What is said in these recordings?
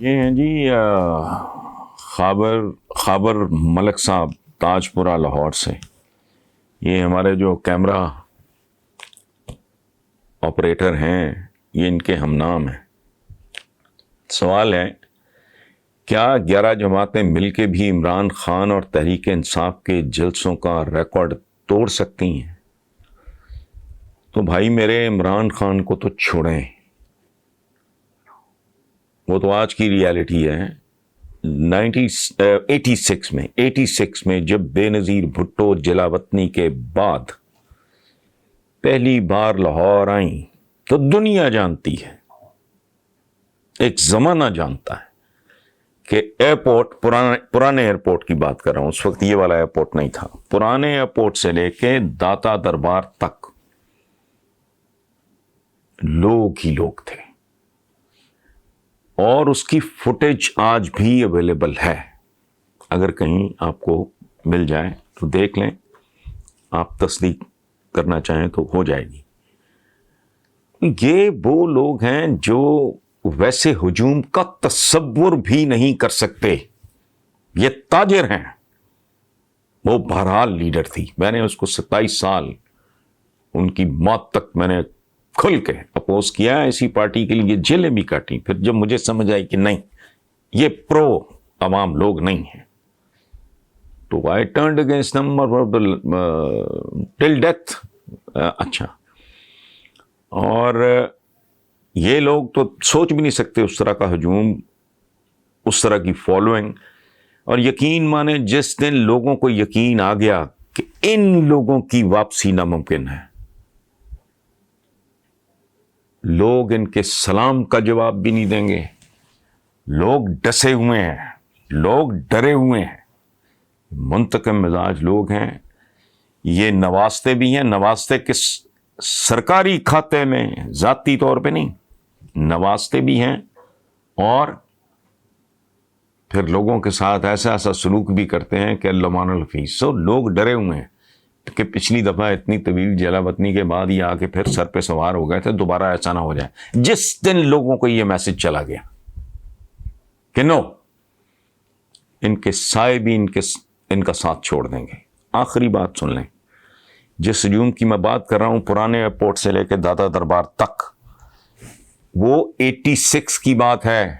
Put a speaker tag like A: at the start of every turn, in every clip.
A: یہ ہیں جی خابر ملک صاحب تاج پورہ لاہور سے. یہ ہمارے جو کیمرہ آپریٹر ہیں یہ ان کے ہم نام ہیں. سوال ہے کیا 11 جماعتیں مل کے بھی عمران خان اور تحریک انصاف کے جلسوں کا ریکارڈ توڑ سکتی ہیں؟ تو بھائی میرے عمران خان کو تو چھوڑیں، وہ تو آج کی ریالٹی ہے. 86 میں جب بے نظیر بھٹو جلاوطنی کے بعد پہلی بار لاہور آئیں تو دنیا جانتی ہے، ایک زمانہ جانتا ہے کہ ایئرپورٹ، پرانے ایئرپورٹ کی بات کر رہا ہوں، اس وقت یہ والا ایئرپورٹ نہیں تھا، پرانے ایئرپورٹ سے لے کے داتا دربار تک لوگ ہی لوگ تھے. اور اس کی فوٹیج آج بھی اویلیبل ہے، اگر کہیں آپ کو مل جائے تو دیکھ لیں، آپ تصدیق کرنا چاہیں تو ہو جائے گی. یہ وہ لوگ ہیں جو ویسے ہجوم کا تصور بھی نہیں کر سکتے. یہ تاجر ہیں. وہ بہرحال لیڈر تھی، میں نے اس کو 27 سال ان کی موت تک میں نے کھل کے اپوز کیا، اسی پارٹی کے لیے جیلیں بھی کاٹی. پھر جب مجھے سمجھ آئی کہ نہیں یہ پرو عوام لوگ نہیں ہیں تو I turned against them till death. اچھا، اور یہ لوگ تو سوچ بھی نہیں سکتے اس طرح کا ہجوم، اس طرح کی فالوئنگ. اور یقین مانے جس دن لوگوں کو یقین آ گیا کہ ان لوگوں کی واپسی ناممکن ہے، لوگ ان کے سلام کا جواب بھی نہیں دیں گے. لوگ ڈسے ہوئے ہیں، لوگ ڈرے ہوئے ہیں، منتقم مزاج لوگ ہیں. یہ نواستے بھی ہیں، نواستے کس سرکاری کھاتے میں، ذاتی طور پہ نہیں، نواستے بھی ہیں. اور پھر لوگوں کے ساتھ ایسا سلوک بھی کرتے ہیں کہ اللہ مان الحفیظ. سو لوگ ڈرے ہوئے ہیں کہ پچھلی دفعہ اتنی طویل جلاوطنی کے بعد یہ آ کے پھر سر پہ سوار ہو گئے تھے، دوبارہ ایسا نہ ہو جائے. جس دن لوگوں کو یہ میسج چلا گیا کہ نو، ان کے سائے بھی ان کا ساتھ چھوڑ دیں گے. آخری بات سن لیں، جس ہجوم کی میں بات کر رہا ہوں پرانے ایئرپورٹ سے لے کے داتا دربار تک، وہ 86 کی بات ہے.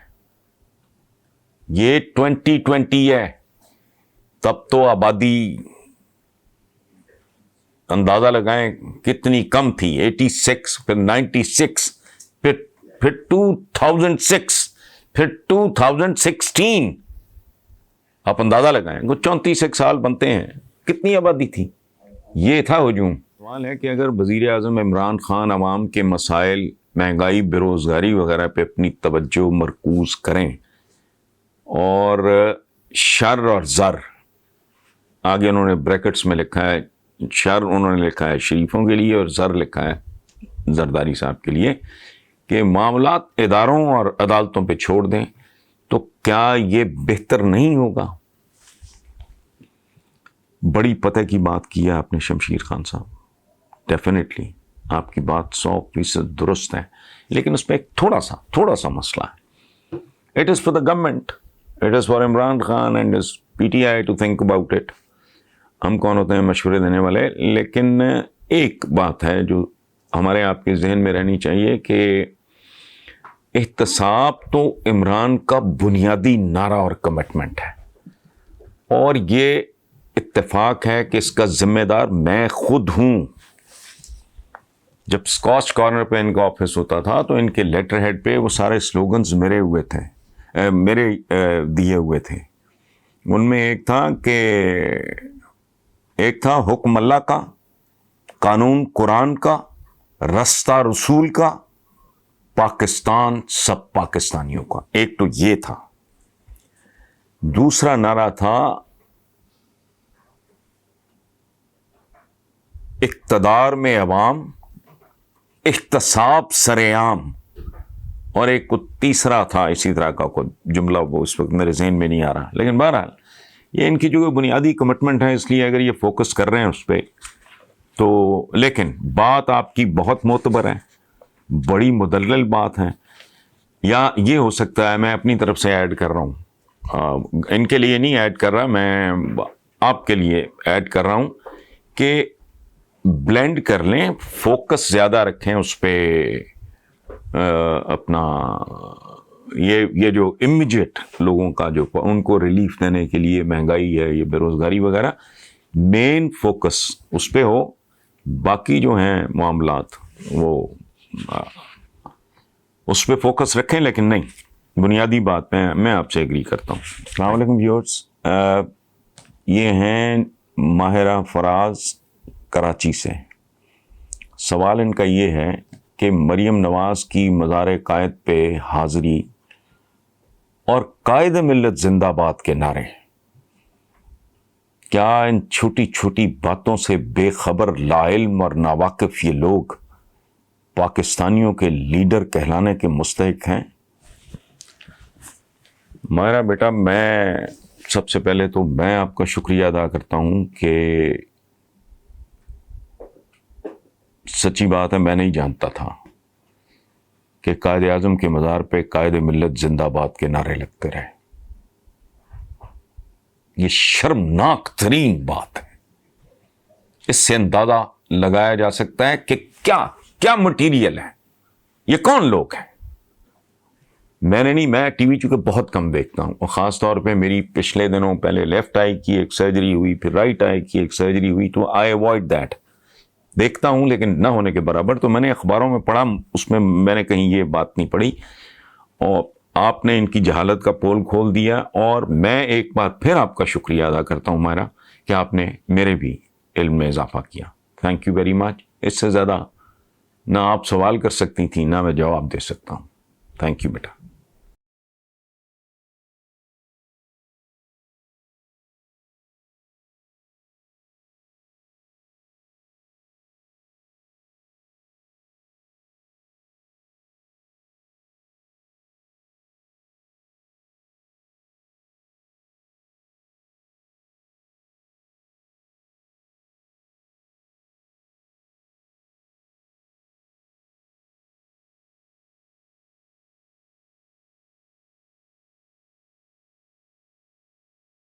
A: یہ 2020 ہے. تب تو آبادی اندازہ لگائیں کتنی کم تھی. 86، پھر 96، پھر 2006، پھر 2016. آپ اندازہ لگائیں، وہ 34 سال بنتے ہیں، کتنی آبادی تھی. یہ تھا ہجوم. سوال ہے کہ اگر وزیر اعظم عمران خان عوام کے مسائل، مہنگائی، بے روزگاری وغیرہ پہ اپنی توجہ مرکوز کریں اور شر اور زر، آگے انہوں نے بریکٹس میں لکھا ہے، شر انہوں نے لکھا ہے شریفوں کے لیے اور زر لکھا ہے زرداری صاحب کے لیے، کہ معاملات اداروں اور عدالتوں پہ چھوڑ دیں، تو کیا یہ بہتر نہیں ہوگا؟ بڑی پتہ کی بات کی ہے آپ نے شمشیر خان صاحب. ڈیفینیٹلی آپ کی بات 100% درست ہے، لیکن اس میں ایک تھوڑا سا مسئلہ ہے. It is for the government, it is for Imran Khan and his PTI to think about it. ہم کون ہوتے ہیں مشورے دینے والے؟ لیکن ایک بات ہے جو ہمارے آپ کے ذہن میں رہنی چاہیے کہ احتساب تو عمران کا بنیادی نعرہ اور کمٹمنٹ ہے، اور یہ اتفاق ہے کہ اس کا ذمہ دار میں خود ہوں. جب اسکاچ کارنر پہ ان کا آفس ہوتا تھا تو ان کے لیٹر ہیڈ پہ وہ سارے سلوگنز میرے دیے ہوئے تھے. ان میں ایک تھا حکم اللہ کا، قانون قرآن کا، رستہ رسول کا، پاکستان سب پاکستانیوں کا. ایک تو یہ تھا. دوسرا نعرہ تھا اقتدار میں عوام، احتساب سرعام. اور ایک تیسرا تھا اسی طرح کا کوئی جملہ، وہ اس وقت میرے ذہن میں نہیں آ رہا. لیکن بہرحال یہ ان کی جو بنیادی کمٹمنٹ ہے، اس لیے اگر یہ فوکس کر رہے ہیں اس پہ تو. لیکن بات آپ کی بہت معتبر ہے، بڑی مدلل بات ہے. یا یہ ہو سکتا ہے، میں اپنی طرف سے ایڈ کر رہا ہوں، ان کے لیے نہیں ایڈ کر رہا، میں آپ کے لیے ایڈ کر رہا ہوں کہ بلینڈ کر لیں، فوکس زیادہ رکھیں اس پہ، اپنا یہ جو امیجیٹ لوگوں کا جو ان کو ریلیف دینے کے لیے مہنگائی ہے، یہ بے روزگاری وغیرہ، مین فوکس اس پہ ہو، باقی جو ہیں معاملات وہ اس پہ فوکس رکھیں، لیکن نہیں، بنیادی بات میں آپ سے ایگری کرتا ہوں۔ السلام علیکم ویورز، یہ ہیں ماہرہ فراز کراچی سے۔ سوال ان کا یہ ہے کہ مریم نواز کی مزار قائد پہ حاضری اور قائد ملت زندہ باد کے نعرے کیا ان چھوٹی چھوٹی باتوں سے بے خبر، لاعلم اور ناواقف یہ لوگ پاکستانیوں کے لیڈر کہلانے کے مستحق ہیں؟ ماہرہ بیٹا، میں سب سے پہلے تو میں آپ کا شکریہ ادا کرتا ہوں کہ سچی بات ہے میں نہیں جانتا تھا کہ قائد اعظم کے مزار پہ قائد ملت زندہ باد کے نعرے لگتے رہے۔ یہ شرمناک ترین بات ہے۔ اس سے اندازہ لگایا جا سکتا ہے کہ کیا مٹیریل ہے، یہ کون لوگ ہیں۔ میں ٹی وی چونکہ بہت کم دیکھتا ہوں، اور خاص طور پہ میری پچھلے دنوں پہلے لیفٹ آئی کی ایک سرجری ہوئی، پھر رائٹ آئی کی ایک سرجری ہوئی، تو آئی اوائڈ دیٹ، دیکھتا ہوں لیکن نہ ہونے کے برابر۔ تو میں نے اخباروں میں پڑھا، اس میں میں نے کہیں یہ بات نہیں پڑھی، اور آپ نے ان کی جہالت کا پول کھول دیا، اور میں ایک بات پھر آپ کا شکریہ ادا کرتا ہوں ماہرہ کہ آپ نے میرے بھی علم میں اضافہ کیا۔ Thank you very much. اس سے زیادہ نہ آپ سوال کر سکتی تھیں، نہ میں جواب دے سکتا ہوں۔ Thank you beta.